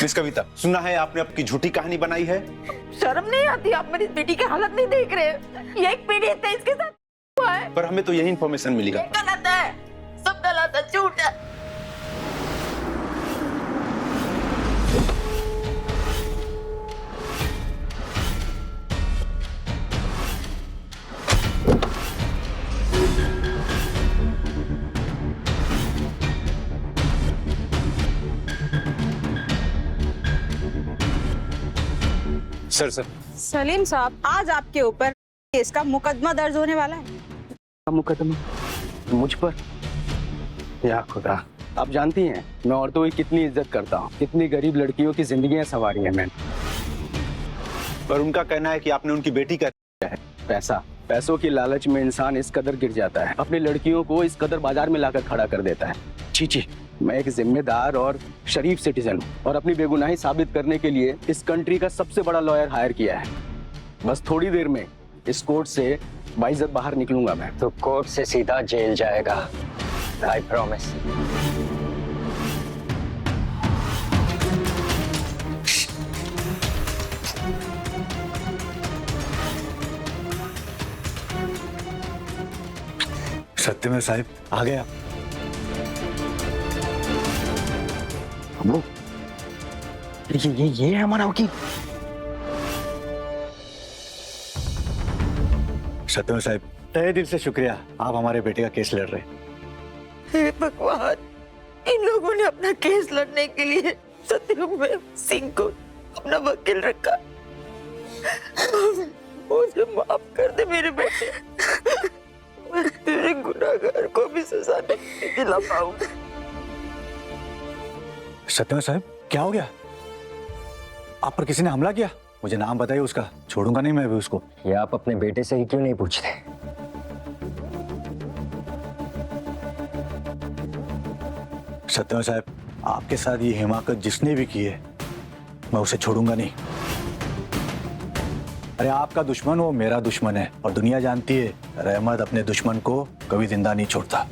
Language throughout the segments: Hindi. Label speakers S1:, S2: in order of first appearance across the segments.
S1: मिस कविता, सुना है आपने आपकी झूठी कहानी बनाई है।
S2: शर्म नहीं आती? आप मेरी बेटी की हालत नहीं देख रहे? ये एक पीड़ित है, इसके साथ हुआ है।
S1: पर हमें तो यही इन्फॉर्मेशन मिली है।
S2: गलत है, सब गलत है, झूठ है।
S1: सर
S3: सलीम साहब, आज आपके ऊपर केस का मुकदमा दर्ज होने वाला है।
S4: मुकदमा मुझ पर? या खुदा, आप जानती हैं मैं औरतों की कितनी इज्जत करता हूँ, कितनी गरीब लड़कियों की जिंदगियां संवारी हैं मैंने।
S1: पर उनका कहना है कि आपने उनकी बेटी का है।
S4: पैसों की लालच में इंसान इस कदर गिर जाता है, अपनी लड़कियों को इस कदर बाजार में लाकर खड़ा कर देता है। छी, मैं एक जिम्मेदार और शरीफ सिटीजन हूँ और अपनी बेगुनाही साबित करने के लिए इस कंट्री का सबसे बड़ा लॉयर हायर किया है। बस थोड़ी देर में इस कोर्ट से बाइज्जत बाहर निकलूंगा मैं।
S5: तो कोर्ट से सीधा जेल जाएगा, आई प्रॉमिस।
S1: सत्यमेव साहब आ गया।
S5: ये है हमारा वकील।
S1: सत्यमेव साहब, तहे दिल से शुक्रिया, आप हमारे बेटे का केस लड़ रहे।
S2: हे भगवान, इन लोगों ने अपना केस लड़ने के लिए सत्यमेव सिंह को अपना वकील रखा। मुझे माफ कर दे मेरे बेटे, मैं तेरे गुनाहगार को भी सजा नहीं दिला पाऊंगा।
S1: सत्यमेव साहब, क्या हो गया? आप पर किसी ने हमला किया? मुझे नाम बताइए उसका, छोड़ूंगा नहीं मैं भी उसको।
S5: ये आप अपने बेटे से ही क्यों नहीं पूछते?
S1: सत्यमेव साहब, आपके साथ ये हिमाकत जिसने भी की है, मैं उसे छोड़ूंगा नहीं। अरे आपका दुश्मन वो मेरा दुश्मन है, और दुनिया जानती है रहमत अपने दुश्मन को कभी जिंदा नहीं छोड़ता।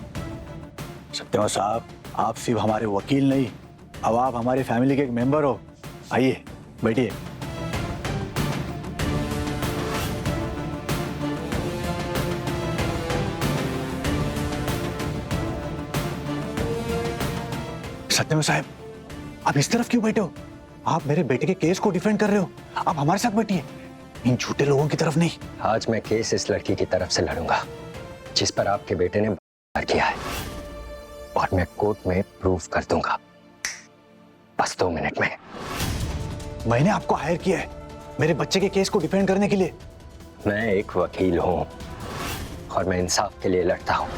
S1: सत्यमेव साहब, आप सिर्फ हमारे वकील नहीं, अब आप हमारी फैमिली के एक मेंबर हो। आइए बैठिए। सत्यमेव साहब, आप इस तरफ क्यों बैठे हो? आप मेरे बेटे के केस को डिफेंड कर रहे हो, आप हमारे साथ बैठिए, इन झूठे लोगों की तरफ नहीं।
S5: आज मैं केस इस लड़की की तरफ से लड़ूंगा जिस पर आपके बेटे ने बलात्कार किया है, और मैं कोर्ट में प्रूफ कर दूंगा, बस 2 मिनट में।
S1: मैंने आपको हायर किया है मेरे बच्चे के केस को डिफेंड करने के लिए।
S5: मैं एक वकील हूं और मैं इंसाफ के लिए लड़ता हूं।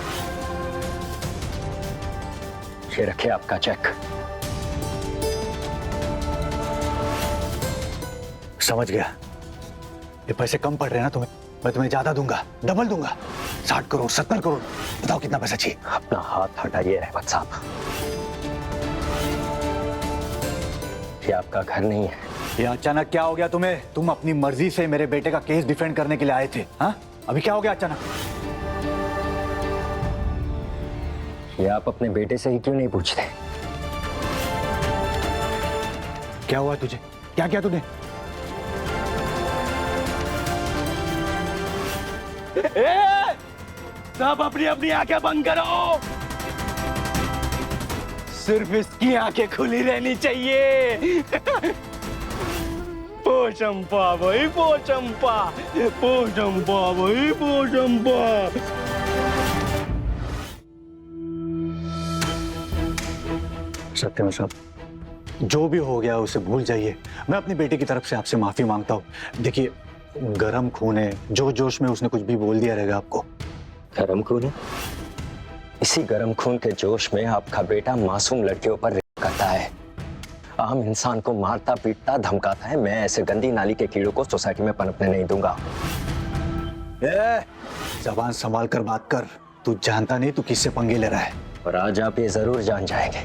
S5: ये रखिए आपका चेक।
S1: समझ गया, ये पैसे कम पड़ रहे हैं ना तुम्हें? मैं तुम्हें ज्यादा दूंगा, डबल दूंगा, 60 करोड़ 70 करोड़। बताओ कितना पैसा चाहिए?
S5: अपना हाथ हटाइए रहमत साहब, ये आपका घर नहीं है।
S1: ये अचानक क्या हो गया तुम्हें? तुम अपनी मर्जी से मेरे बेटे का केस डिफेंड करने के लिए आए थे, हाँ? अभी क्या हो गया अचानक?
S5: ये आप अपने बेटे से ही क्यों नहीं पूछते?
S1: क्या हुआ तुझे? क्या किया तूने?
S4: सब अपनी अपनी आंखें बंद करो, सिर्फ इसकी आंखें खुली रहनी चाहिए। पोचंपा भाई पोचंपा, पोचंपा भाई पोचंपा।
S1: सत्यमेव साहब, जो भी हो गया उसे भूल जाइए। मैं अपनी बेटी की तरफ से आपसे माफी मांगता हूँ। देखिए, गरम खून है, जो जोश में उसने कुछ भी बोल दिया रहेगा आपको।
S5: गरम खून है? इसी गरम खून के जोश में आपका बेटा मासूम लड़कियों पर रेप करता है, आम इंसान को मारता पीटता धमकाता है। मैं ऐसे गंदी नाली के कीड़ों को सोसाइटी में पनपने नहीं दूंगा।
S1: जबान संभाल कर बात कर, तू जानता नहीं तू किससे पंगे ले रहा है।
S5: और आज आप ये जरूर जान जाएंगे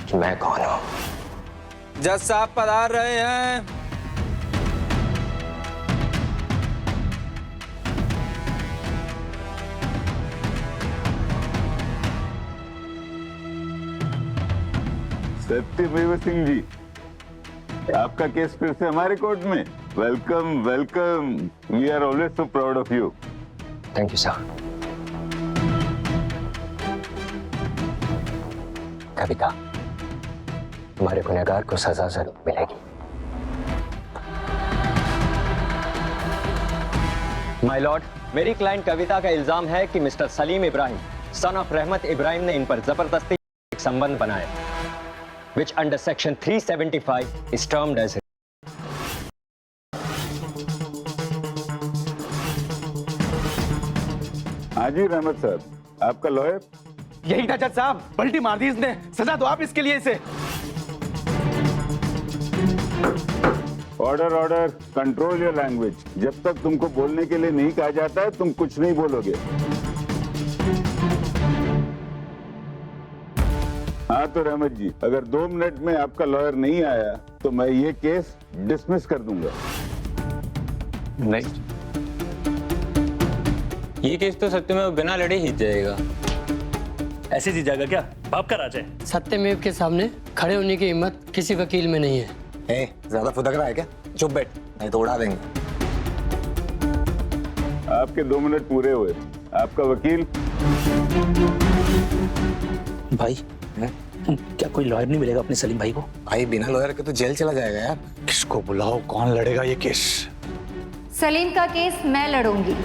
S5: कि मैं कौन हूं।
S6: जज साहब पधार रहे हैं।
S7: सत्यमेव सिंह जी, आपका केस फिर से हमारे कोर्ट में। Welcome welcome, we are always so proud of you.
S5: Thank you sir. Kavita, हमारे गुनहगार को सजा जरूर मिलेगी। माय लॉर्ड, मेरी क्लाइंट कविता का इल्जाम है कि mister Salim Ibrahim son of Rahmat Ibrahim ने इन पर जबरदस्ती एक संबंध बनाया, which under section 375 is termed as
S7: हाँ जी रहमत साहब, आपका लॉयर।
S4: यही था जज साहब, पलटी मार दी इसने। सजा दो आप इसके लिए इसे।
S7: Order order, control your language. जब तक तुमको बोलने के लिए नहीं कहा जाता है तुम कुछ नहीं बोलोगे। हाँ तो रहमत जी, अगर 2 मिनट में आपका लॉयर नहीं आया तो मैं ये केस डिसमिस कर दूंगा।
S6: नहीं, ये केस तो सत्य में बिना लड़े ही जाएगा।
S8: ऐसे जीत जाएगा क्या? बाप का राज है।
S9: सत्यमेव के सामने खड़े होने की हिम्मत किसी वकील में नहीं है।
S1: ज्यादा फुदक रहा है क्या? चुप बैठ, नहीं तो उड़ा देंगे।
S7: आपके 2 मिनट पूरे हुए। आपका वकील।
S8: भाई क्या कोई लॉयर नहीं मिलेगा अपने सलीम भाई को?
S1: भाई बिना लॉयर के तो जेल चला जाएगा यार। किसको बुलाओ, कौन लड़ेगा ये केस?
S10: सलीम का केस मैं लड़ूंगी।